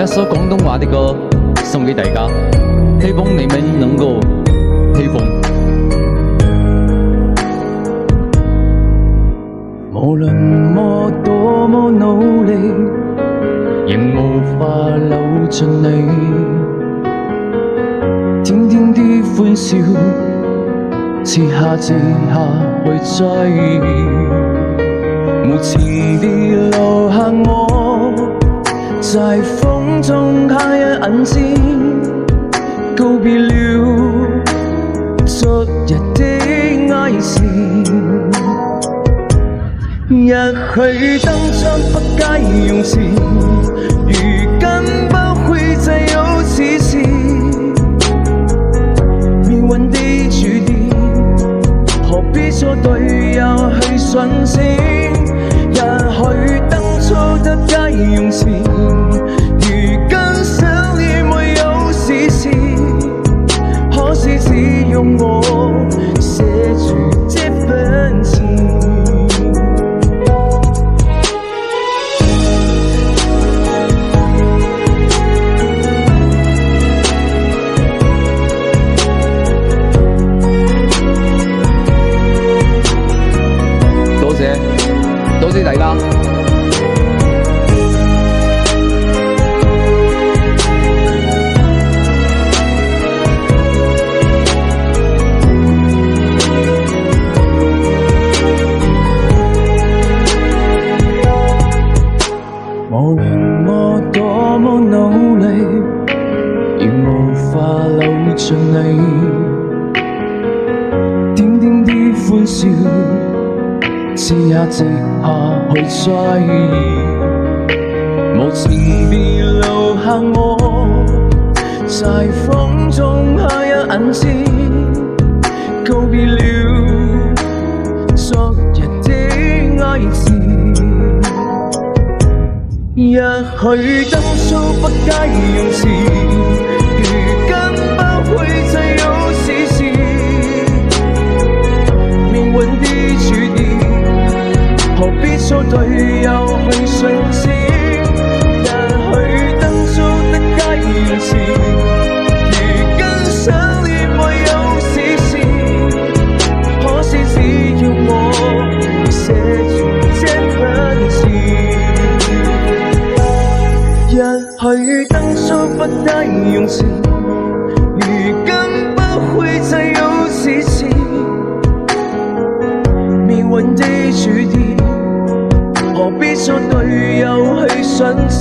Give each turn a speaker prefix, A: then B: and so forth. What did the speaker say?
A: 一首廣東話的歌送給大家，希望你們能夠喜歡。無論我多麼努力，仍無法留住你。甜甜的歡笑，此刻此刻去追憶，無詞地留下我，在風中揩一眼睛，告別了昨日的愛情。也許當初不該用詞，如今不會再有此事。命運的注定，何必錯對又去順性？也許當初不該用詞，如今想念沒有事實，可惜只用我寫住這份情。多謝大家。無論我多麼努力，仍無法留住你。點點的歡笑，此刻此刻去追憶，無情地留下我，在風中揩一眼睛，告別了昨日的愛情。也許當初不該用詞，如今不會再有此事。命運的注定，何必錯對又去順性？也許當初不該用詞，如今想念沒有事實，可惜只要我寫住這份情。也許當初不該用詞，如今不會再有此事。命運的注定，何必錯對又去順性？